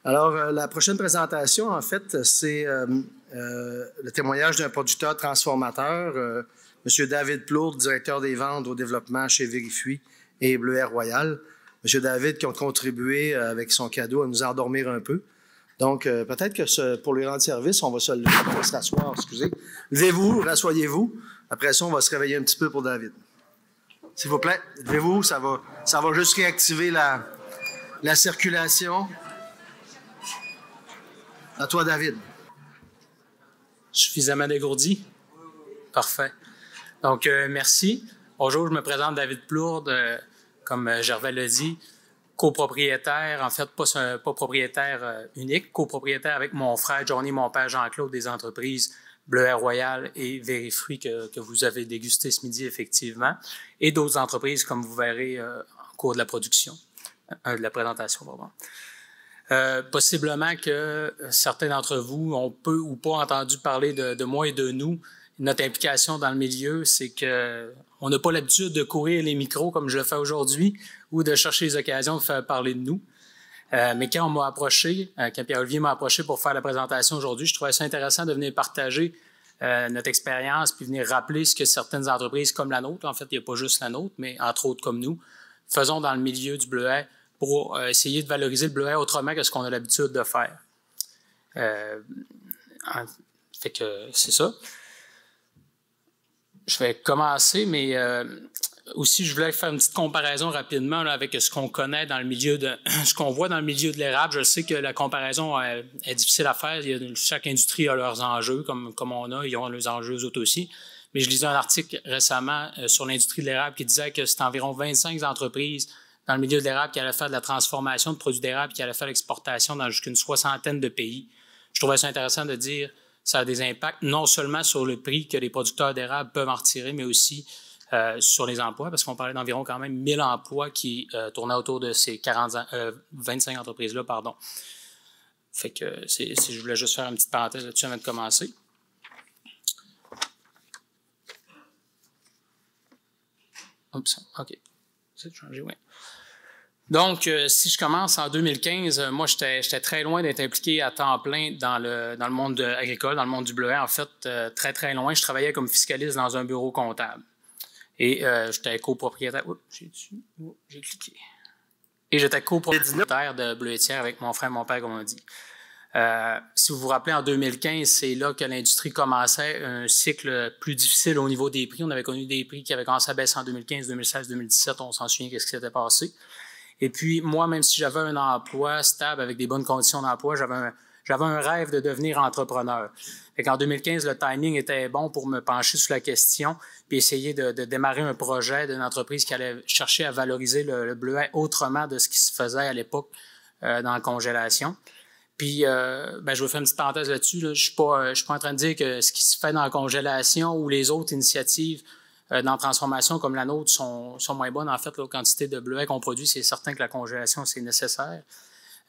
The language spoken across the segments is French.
Alors, la prochaine présentation, en fait, c'est le témoignage d'un producteur transformateur, M. David Plourde, directeur des ventes au développement chez Vérifruit et Bleuet Royal. M. David qui a contribué avec son cadeau à nous endormir un peu. Donc, peut-être que pour lui rendre service, on va se lever, on va se rasseoir, excusez. Levez-vous, rassoyez-vous. Après ça, on va se réveiller un petit peu pour David. S'il vous plaît, levez-vous, ça va juste réactiver la circulation. À toi, David. Suffisamment dégourdi? Parfait. Donc, merci. Bonjour, je me présente David Plourde, comme Gervais l'a dit, copropriétaire, en fait, pas propriétaire unique, copropriétaire avec mon frère Johnny, mon père Jean-Claude, des entreprises Bleuet Royal et Vérifruit que vous avez dégusté ce midi, effectivement, et d'autres entreprises, comme vous verrez en cours de la production, de la présentation, pardon. Possiblement que certains d'entre vous ont peu ou pas entendu parler de moi et de nous. Notre implication dans le milieu, c'est que on n'a pas l'habitude de courir les micros comme je le fais aujourd'hui ou de chercher les occasions de faire parler de nous. Mais quand on m'a approché, quand Pierre-Olivier m'a approché pour faire la présentation aujourd'hui, je trouvais ça intéressant de venir partager notre expérience puis venir rappeler ce que certaines entreprises comme la nôtre, en fait, il n'y a pas juste la nôtre, mais entre autres comme nous, faisons dans le milieu du bleuet pour essayer de valoriser le bleuet autrement que ce qu'on a l'habitude de faire. Fait que c'est ça. Je vais commencer, mais aussi je voulais faire une petite comparaison rapidement là, avec ce qu'on connaît dans le milieu de ce qu'on voit dans le milieu de l'érable. Je sais que la comparaison est difficile à faire. Chaque industrie a leurs enjeux, comme on a, ils ont leurs enjeux eux autres aussi. Mais je lisais un article récemment sur l'industrie de l'érable qui disait que c'est environ 25 entreprises dans le milieu de l'érable qui allaient faire de la transformation de produits d'érable, qui allaient faire l'exportation dans jusqu'à une 60aine de pays. Je trouvais ça intéressant de dire ça a des impacts non seulement sur le prix que les producteurs d'érable peuvent en retirer, mais aussi sur les emplois, parce qu'on parlait d'environ quand même 1000 emplois qui tournaient autour de ces 25 entreprises-là, pardon. Fait que je voulais juste faire une petite parenthèse là-dessus avant de commencer. Oups, OK. C'est changé, oui. Donc, si je commence en 2015, moi, j'étais très loin d'être impliqué à temps plein dans le monde agricole, dans le monde du bleuet. En fait, très, très loin. Je travaillais comme fiscaliste dans un bureau comptable. Et j'étais copropriétaire. Oups, j'ai cliqué. Et j'étais copropriétaire de bleuetière avec mon frère et mon père, comme on dit. Si vous vous rappelez, en 2015, c'est là que l'industrie commençait un cycle plus difficile au niveau des prix. On avait connu des prix qui avaient commencé à baisser en 2015, 2016, 2017. On s'en souvient qu'est-ce qui s'était passé. Et puis, moi, même si j'avais un emploi stable avec des bonnes conditions d'emploi, j'avais un rêve de devenir entrepreneur. Fait qu'en 2015, le timing était bon pour me pencher sur la question puis essayer de démarrer un projet d'une entreprise qui allait chercher à valoriser le bleuet autrement de ce qui se faisait à l'époque dans la congélation. Puis, je vais faire une petite parenthèse là-dessus. Là. Je suis pas en train de dire que ce qui se fait dans la congélation ou les autres initiatives dans la transformation comme la nôtre sont moins bonnes. En fait, la quantité de bleuet qu'on produit, c'est certain que la congélation, c'est nécessaire.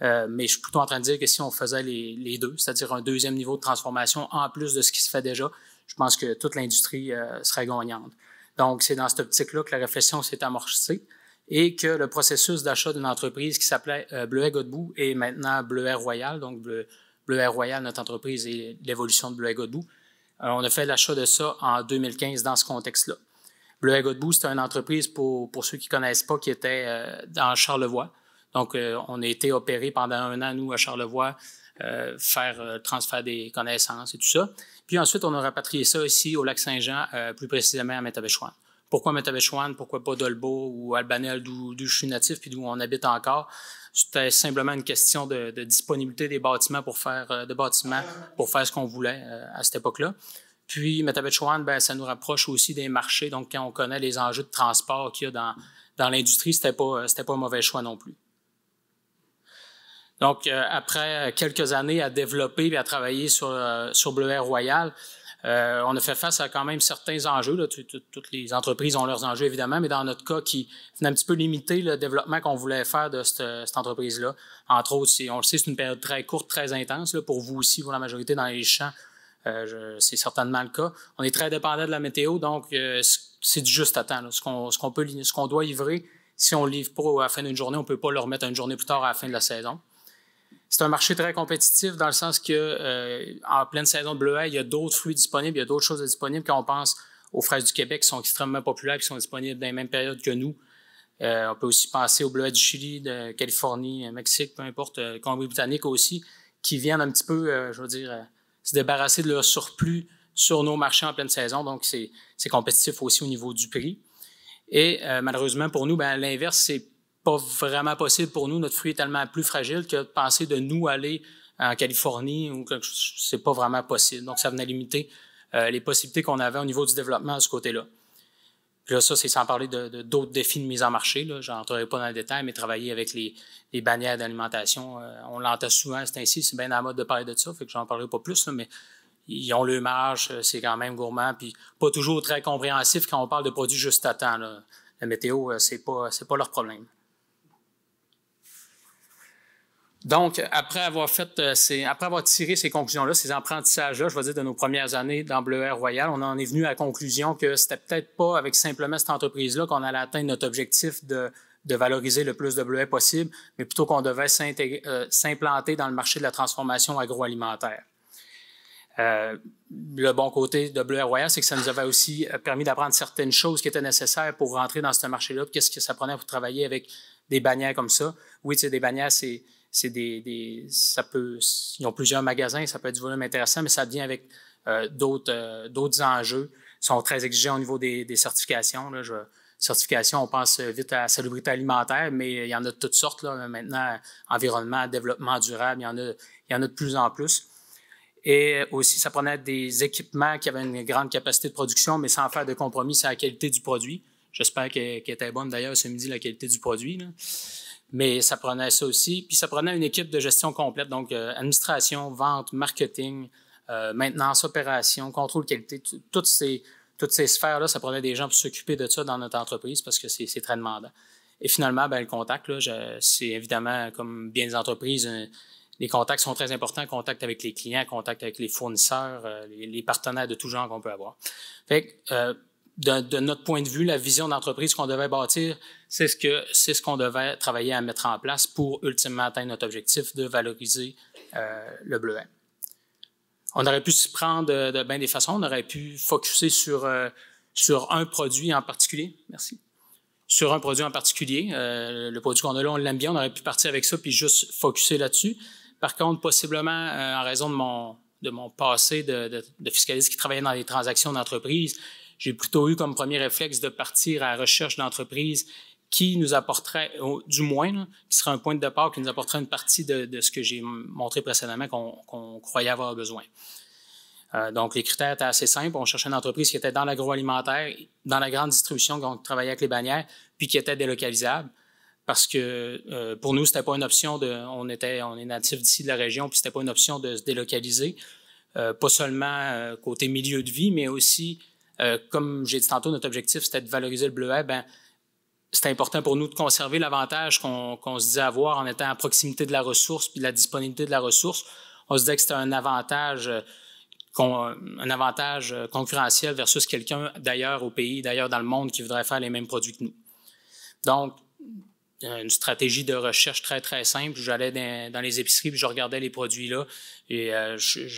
Mais je suis plutôt en train de dire que si on faisait les deux, c'est-à-dire un deuxième niveau de transformation en plus de ce qui se fait déjà, je pense que toute l'industrie serait gagnante. Donc, c'est dans cette optique-là que la réflexion s'est amorcée et que le processus d'achat d'une entreprise qui s'appelait Bleuet Godbout est maintenant Bleuet Royal. Donc, Bleuet Royal, notre entreprise, et l'évolution de Bleuet Godbout. On a fait l'achat de ça en 2015 dans ce contexte-là. Bleuet Godbout, c'est une entreprise, pour ceux qui ne connaissent pas, qui était dans Charlevoix. Donc, on a été opéré pendant 1 an, nous, à Charlevoix, faire transfert des connaissances et tout ça. Puis ensuite, on a rapatrié ça ici au Lac-Saint-Jean, plus précisément à Métabetchouan. Pourquoi Métabetchouan? Pourquoi pas Dolbeau ou Albanel, d'où je suis natif puis d'où on habite encore? C'était simplement une question de disponibilité des bâtiments pour faire ce qu'on voulait à cette époque-là. Puis, Métabetchouan, ça nous rapproche aussi des marchés. Donc, quand on connaît les enjeux de transport qu'il y a dans l'industrie, c'était pas un mauvais choix non plus. Donc, après quelques années à développer et à travailler sur Bleuet Royal, on a fait face à quand même certains enjeux. Là. Toutes les entreprises ont leurs enjeux, évidemment, mais dans notre cas, qui venait un petit peu limiter le développement qu'on voulait faire de cette entreprise-là. Entre autres, on le sait, c'est une période très courte, très intense. Là, pour vous aussi, pour la majorité dans les champs, c'est certainement le cas. On est très dépendant de la météo, donc c'est du juste à temps. Là. Ce qu'on doit livrer, si on ne livre pas à la fin d'une journée, on ne peut pas le remettre une journée plus tard à la fin de la saison. C'est un marché très compétitif dans le sens que en pleine saison de bleuets, il y a d'autres fruits disponibles, il y a d'autres choses disponibles. Quand on pense aux fraises du Québec qui sont extrêmement populaires, qui sont disponibles dans les mêmes périodes que nous. On peut aussi penser aux bleuets du Chili, de Californie, Mexique, peu importe, Colombie-Britannique aussi, qui viennent un petit peu, se débarrasser de leur surplus sur nos marchés en pleine saison. Donc, c'est compétitif aussi au niveau du prix. Et malheureusement pour nous, à l'inverse, c'est pas vraiment possible pour nous. Notre fruit est tellement plus fragile que de penser de nous aller en Californie ou quelque chose, c'est pas vraiment possible. Donc, ça venait limiter les possibilités qu'on avait au niveau du développement de ce côté-là. Puis là, ça, c'est sans parler d'autres défis de mise en marché. Je n'entrerai pas dans le détail, mais travailler avec les bannières d'alimentation, on l'entend souvent, c'est ainsi, c'est bien à la mode de parler de ça, fait que j'en parlerai pas plus, là, mais ils ont le marge, c'est quand même gourmand, puis pas toujours très compréhensif quand on parle de produits juste à temps. Là. La météo, c'est pas leur problème. Donc, après avoir tiré ces conclusions-là, ces apprentissages-là, je vais dire, de nos premières années dans Bleuets Royal, on en est venu à la conclusion que c'était peut-être pas avec simplement cette entreprise-là qu'on allait atteindre notre objectif de valoriser le plus de bleuets possible, mais plutôt qu'on devait s'implanter dans le marché de la transformation agroalimentaire. Le bon côté de Bleuets Royal, c'est que ça nous avait aussi permis d'apprendre certaines choses qui étaient nécessaires pour rentrer dans ce marché-là. Qu'est-ce que ça prenait pour travailler avec des bannières comme ça? Oui, tu sais, des bannières, ils ont plusieurs magasins, ça peut être du volume intéressant, mais ça vient avec d'autres enjeux. Ils sont très exigeants au niveau des certifications. Là. Certification, on pense vite à la salubrité alimentaire, mais il y en a de toutes sortes. Là. Maintenant, environnement, développement durable, il y en a de plus en plus. Et aussi, ça prenait des équipements qui avaient une grande capacité de production, mais sans faire de compromis sur la qualité du produit. J'espère qu'elle était bonne d'ailleurs ce midi, la qualité du produit. Là. Mais ça prenait ça aussi. Puis ça prenait une équipe de gestion complète, donc administration, vente, marketing, maintenance, opération, contrôle qualité, toutes ces sphères-là, ça prenait des gens pour s'occuper de ça dans notre entreprise parce que c'est très demandant. Et finalement, le contact, là, c'est évidemment, comme bien des entreprises, les contacts sont très importants, contact avec les clients, contact avec les fournisseurs, les partenaires de tout genre qu'on peut avoir. Fait que, de notre point de vue, la vision d'entreprise qu'on devait bâtir, c'est ce qu'on devait travailler à mettre en place pour ultimement atteindre notre objectif de valoriser le bleuet. On aurait pu s'y prendre de bien des façons. On aurait pu focusser sur un produit en particulier. Merci. Sur un produit en particulier. Le produit qu'on a là, on l'aime bien. On aurait pu partir avec ça puis juste focusser là-dessus. Par contre, possiblement, en raison de mon passé de fiscaliste qui travaillait dans les transactions d'entreprise, j'ai plutôt eu comme premier réflexe de partir à la recherche d'entreprises qui nous apporterait, du moins, là, qui serait un point de départ, qui nous apporterait une partie de ce que j'ai montré précédemment qu'on croyait avoir besoin. Donc, les critères étaient assez simples. On cherchait une entreprise qui était dans l'agroalimentaire, dans la grande distribution, donc travaillait avec les bannières, puis qui était délocalisable. Parce que pour nous, c'était pas une option on est natif d'ici de la région, puis c'était pas une option de se délocaliser. Pas seulement côté milieu de vie, mais aussi, comme j'ai dit tantôt, notre objectif, c'était de valoriser le bleuet. C'est important pour nous de conserver l'avantage qu'on se disait avoir en étant à proximité de la ressource puis de la disponibilité de la ressource. On se disait que c'était un avantage concurrentiel versus quelqu'un d'ailleurs au pays, d'ailleurs dans le monde qui voudrait faire les mêmes produits que nous. Donc, une stratégie de recherche très, très simple. J'allais dans les épiceries puis je regardais les produits-là et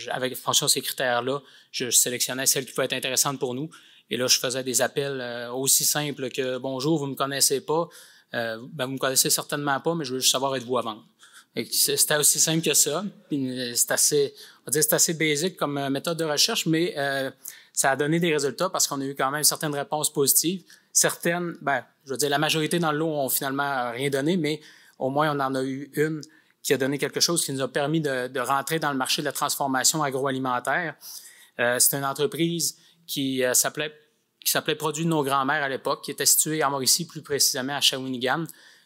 avec fonction de ces critères-là, je sélectionnais celles qui pouvaient être intéressantes pour nous. Et là, je faisais des appels aussi simples que « Bonjour, vous me connaissez pas. Vous me connaissez certainement pas, mais je veux juste savoir êtes-vous à vendre. » C'était aussi simple que ça. C'est assez basique comme méthode de recherche, mais ça a donné des résultats parce qu'on a eu quand même certaines réponses positives. Certaines, je veux dire, la majorité dans le lot ont finalement rien donné, mais au moins on en a eu une qui a donné quelque chose qui nous a permis de rentrer dans le marché de la transformation agroalimentaire. C'est une entreprise qui s'appelait Produits de nos grands-mères à l'époque, qui était située en Mauricie, plus précisément à Shawinigan,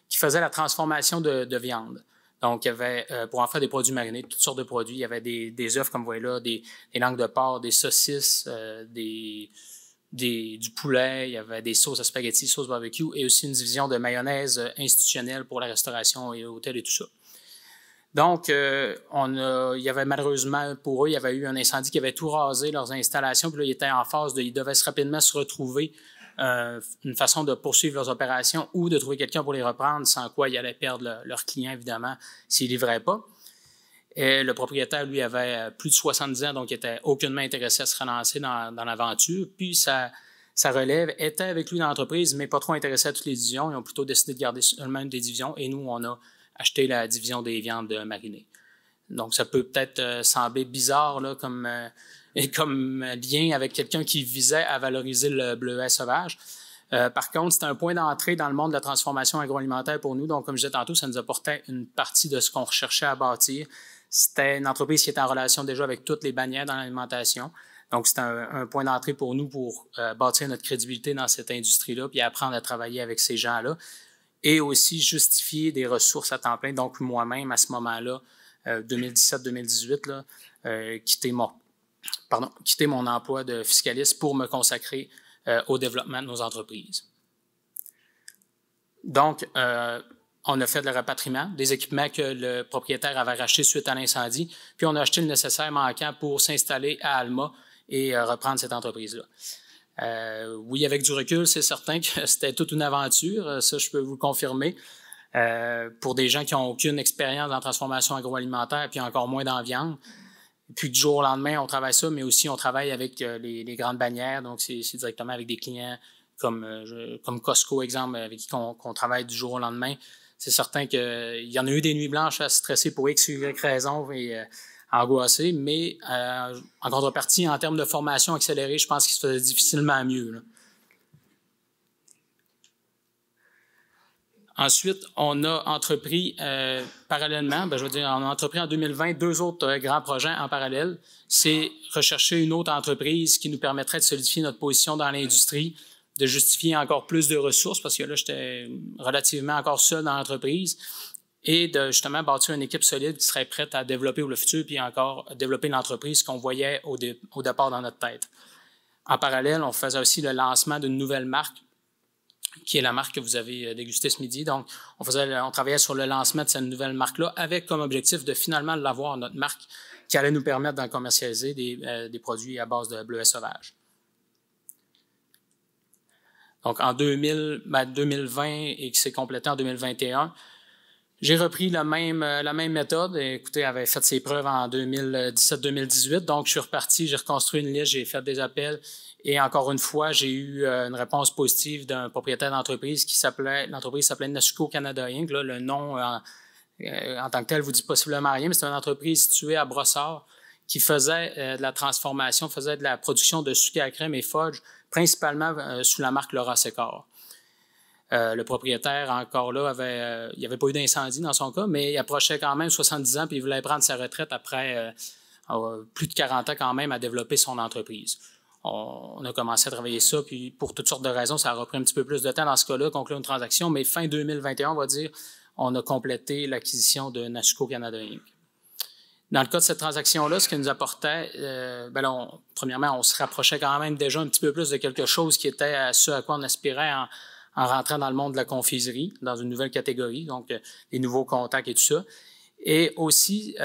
qui faisait la transformation de viande. Donc, il y avait, pour en faire des produits marinés, toutes sortes de produits. Il y avait des œufs, comme vous voyez là, des langues de porc, des saucisses, du poulet, il y avait des sauces à spaghetti, sauces barbecue et aussi une division de mayonnaise institutionnelle pour la restauration et hôtel et tout ça. Donc, il y avait malheureusement, pour eux, il y avait eu un incendie qui avait tout rasé leurs installations, puis là, ils étaient en phase ils devaient rapidement se retrouver une façon de poursuivre leurs opérations ou de trouver quelqu'un pour les reprendre, sans quoi ils allaient perdre leurs clients, évidemment, s'ils ne livraient pas. Et le propriétaire, lui, avait plus de 70 ans, donc il n'était aucunement intéressé à se relancer dans l'aventure. Puis sa relève était avec lui dans l'entreprise, mais pas trop intéressé à toutes les divisions. Ils ont plutôt décidé de garder seulement une des divisions. Et nous, on a acheté la division des viandes marinées. Donc, ça peut peut-être sembler bizarre là, comme lien avec quelqu'un qui visait à valoriser le bleuet sauvage. Par contre, c'était un point d'entrée dans le monde de la transformation agroalimentaire pour nous. Donc, comme je disais tantôt, ça nous apportait une partie de ce qu'on recherchait à bâtir. C'était une entreprise qui était en relation déjà avec toutes les bannières dans l'alimentation. Donc, c'était un point d'entrée pour nous pour bâtir notre crédibilité dans cette industrie-là, puis apprendre à travailler avec ces gens-là. Et aussi justifier des ressources à temps plein. Donc, moi-même, à ce moment-là, 2017-2018, quitter mon emploi de fiscaliste pour me consacrer au développement de nos entreprises. Donc, on a fait le rapatriement des équipements que le propriétaire avait rachetés suite à l'incendie, puis on a acheté le nécessaire manquant pour s'installer à Alma et reprendre cette entreprise-là. Oui, avec du recul, c'est certain que c'était toute une aventure, ça je peux vous le confirmer. Pour des gens qui n'ont aucune expérience en transformation agroalimentaire, puis encore moins dans la viande. Puis du jour au lendemain, on travaille ça, mais aussi on travaille avec les grandes bannières, donc c'est directement avec des clients comme Costco, exemple, avec qui on travaille du jour au lendemain. C'est certain qu'il y en a eu des nuits blanches à stresser pour X ou Y raison et angoisser, mais en contrepartie, en termes de formation accélérée, je pense qu'il se faisait difficilement mieux, là. Ensuite, on a entrepris parallèlement, on a entrepris en 2020 2 autres grands projets en parallèle. C'est rechercher une autre entreprise qui nous permettrait de solidifier notre position dans l'industrie, de justifier encore plus de ressources, parce que là, j'étais relativement encore seul dans l'entreprise, et de justement bâtir une équipe solide qui serait prête à développer pour le futur, puis encore développer l'entreprise qu'on voyait au départ dans notre tête. En parallèle, on faisait aussi le lancement d'une nouvelle marque, qui est la marque que vous avez dégustée ce midi. Donc, on travaillait sur le lancement de cette nouvelle marque-là avec comme objectif de finalement l'avoir, notre marque, qui allait nous permettre d'en commercialiser des produits à base de bleuet sauvage. Donc, en 2020 et qui s'est complété en 2021, j'ai repris la même méthode. Écoutez, elle avait fait ses preuves en 2017-2018. Donc, je suis reparti, j'ai reconstruit une liste, j'ai fait des appels. Et encore une fois, j'ai eu une réponse positive d'un propriétaire d'entreprise l'entreprise s'appelait Nasuco Canada Inc. Là, le nom en tant que tel vous dit possiblement rien, mais c'est une entreprise située à Brossard qui faisait de la transformation, faisait de la production de sucre à crème et fudge, principalement sous la marque Laura Sécor. Le propriétaire, encore là, il n'y avait pas eu d'incendie dans son cas, mais il approchait quand même 70 ans puis il voulait prendre sa retraite après plus de 40 ans quand même à développer son entreprise. On a commencé à travailler ça, puis pour toutes sortes de raisons, ça a repris un petit peu plus de temps dans ce cas-là, conclure une transaction, mais fin 2021, on va dire, on a complété l'acquisition de Nasuco Canada Inc. Dans le cas de cette transaction-là, ce qui nous apportait, premièrement, on se rapprochait quand même déjà un petit peu plus de quelque chose qui était à ce à quoi on aspirait en rentrant dans le monde de la confiserie, dans une nouvelle catégorie, donc les nouveaux contacts et tout ça. Et aussi,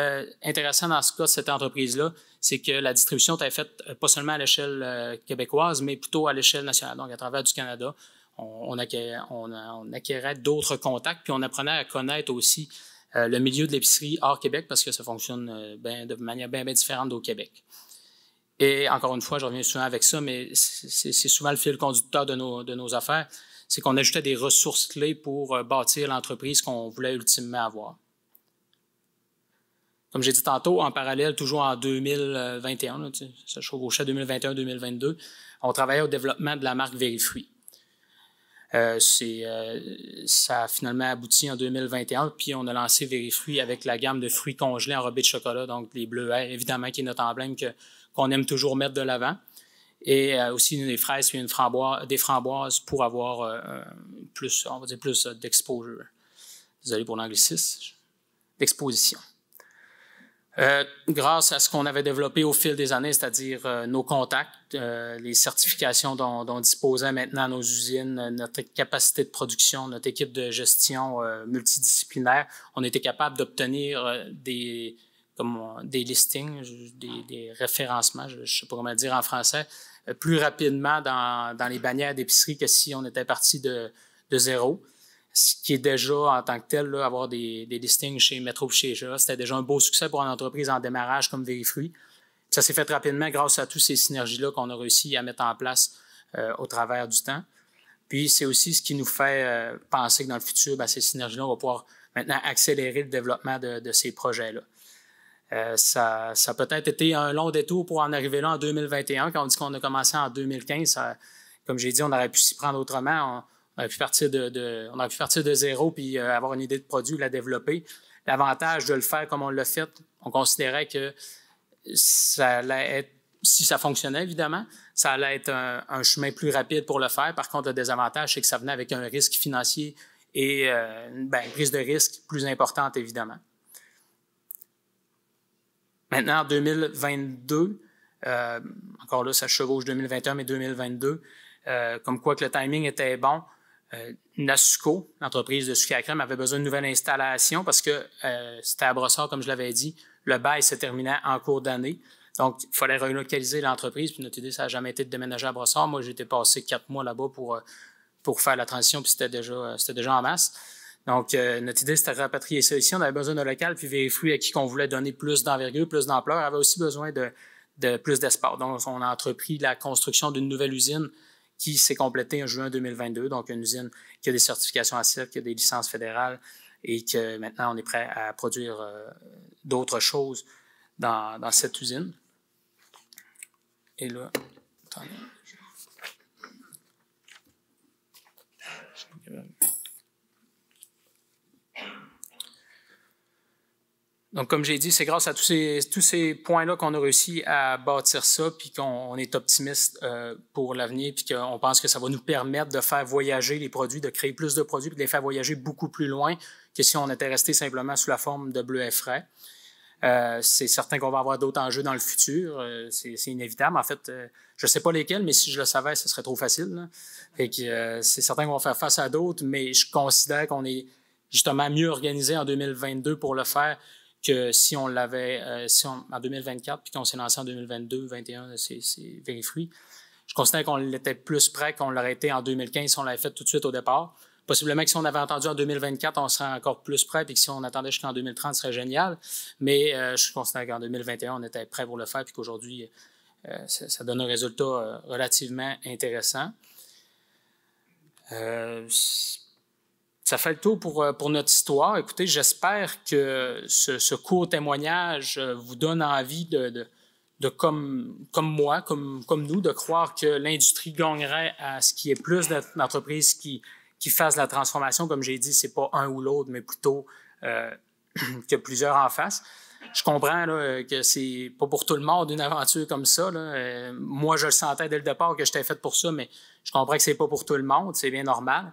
intéressant dans ce cas de cette entreprise-là, c'est que la distribution était faite pas seulement à l'échelle québécoise, mais plutôt à l'échelle nationale. Donc, à travers du Canada, on acquérait d'autres contacts, puis on apprenait à connaître aussi le milieu de l'épicerie hors Québec, parce que ça fonctionne de manière bien différente au Québec. Et encore une fois, je reviens souvent avec ça, mais c'est souvent le fil conducteur de nos affaires, c'est qu'on ajoutait des ressources clés pour bâtir l'entreprise qu'on voulait ultimement avoir. Comme j'ai dit tantôt, en parallèle, toujours en 2021, là, ça chevauchait 2021-2022, on travaillait au développement de la marque Vérifruit. Ça a finalement abouti en 2021, puis on a lancé Vérifruit avec la gamme de fruits congelés enrobés de chocolat, donc les bleuets, évidemment, qui est notre emblème qu'on aime toujours mettre de l'avant. Et aussi des fraises puis des framboises pour avoir plus d'exposure. Désolé pour l'anglicisme. D'exposition. Grâce à ce qu'on avait développé au fil des années, c'est-à-dire nos contacts, les certifications dont disposaient maintenant nos usines, notre capacité de production, notre équipe de gestion multidisciplinaire, on était capable d'obtenir des listings, des référencements, je ne sais pas comment le dire en français, plus rapidement dans les bannières d'épicerie que si on était parti de zéro. ce qui est déjà, en tant que tel, là, avoir des listings chez Metro et chez GA, c'était déjà un beau succès pour une entreprise en démarrage comme Verifruit. Ça s'est fait rapidement grâce à toutes ces synergies-là qu'on a réussi à mettre en place au travers du temps. Puis, c'est aussi ce qui nous fait penser que dans le futur, ces synergies-là, on va pouvoir maintenant accélérer le développement de ces projets-là. Ça a peut-être été un long détour pour en arriver là en 2021. Quand on dit qu'on a commencé en 2015, comme j'ai dit, on aurait pu s'y prendre autrement. On aurait pu partir de zéro puis avoir une idée de produit, la développer. L'avantage de le faire comme on l'a fait, on considérait que ça allait être, si ça fonctionnait évidemment, ça allait être un chemin plus rapide pour le faire. Par contre, le désavantage, c'est que ça venait avec un risque financier et une prise de risque plus importante, évidemment. Maintenant, en 2022, encore là, ça chevauche 2021, mais 2022, comme quoi que le timing était bon, Nasuco, l'entreprise de sucre à crème, avait besoin d'une nouvelle installation parce que c'était à Brossard, comme je l'avais dit, le bail se terminait en cours d'année. Donc, il fallait relocaliser l'entreprise. Puis notre idée, ça n'a jamais été de déménager à Brossard. Moi, j'ai été passé 4 mois là-bas pour faire la transition, puis c'était déjà en masse. Donc, notre idée, c'était de rapatrier ça ici. On avait besoin d'un local, puis Verifruit, à qui on voulait donner plus d'envergure, plus d'ampleur, avait aussi besoin de plus d'espace. Donc, on a entrepris la construction d'une nouvelle usine qui s'est complétée en juin 2022. Donc, une usine qui a des certifications ACEP, qui a des licences fédérales et que maintenant, on est prêt à produire d'autres choses dans cette usine. Et là, attendez. Donc, comme j'ai dit, c'est grâce à tous ces points-là qu'on a réussi à bâtir ça, puis qu'on est optimiste pour l'avenir, puis qu'on pense que ça va nous permettre de faire voyager les produits, de créer plus de produits, puis de les faire voyager beaucoup plus loin que si on était resté simplement sous la forme de bleuets frais. C'est certain qu'on va avoir d'autres enjeux dans le futur. C'est inévitable. En fait, je ne sais pas lesquels, mais si je le savais, ce serait trop facile. Là. Fait que, c'est certain qu'on va faire face à d'autres, mais je considère qu'on est justement mieux organisé en 2022 pour le faire que si on l'avait en 2024 puis qu'on s'est lancé en 2022, 2021, c'est Verifruit. Je considère qu'on était plus prêt qu'on l'aurait été en 2015 si on l'avait fait tout de suite au départ. Possiblement que si on avait entendu en 2024, on serait encore plus prêt, puis que si on attendait jusqu'en 2030, ce serait génial. Mais je considère qu'en 2021, on était prêt pour le faire, puis qu'aujourd'hui, ça donne un résultat relativement intéressant. Ça fait le tour pour notre histoire. Écoutez, j'espère que ce court témoignage vous donne envie de comme moi, comme nous, de croire que l'industrie gagnerait à ce qui est plus d'entreprises qui fassent la transformation. Comme j'ai dit, c'est pas un ou l'autre, mais plutôt que plusieurs en fassent. Je comprends là, que c'est pas pour tout le monde une aventure comme ça. Là. Moi, je le sentais dès le départ que j'étais fait pour ça, mais je comprends que c'est pas pour tout le monde, c'est bien normal.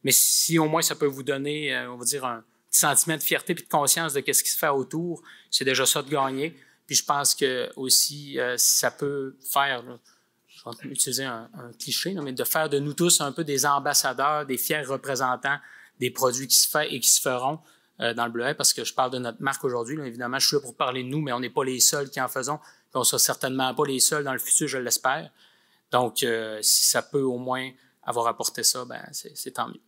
Mais si au moins ça peut vous donner, on va dire, un petit sentiment de fierté et de conscience de ce qui se fait autour, c'est déjà ça de gagner. Puis je pense que aussi, ça peut faire, là, je vais utiliser un cliché, là, mais de faire de nous tous un peu des ambassadeurs, des fiers représentants des produits qui se font et qui se feront dans le bleuet, parce que je parle de notre marque aujourd'hui. Là, évidemment, je suis là pour parler de nous, mais on n'est pas les seuls qui en faisons. Puis on ne sera certainement pas les seuls dans le futur, je l'espère. Donc, si ça peut au moins avoir apporté ça, c'est tant mieux.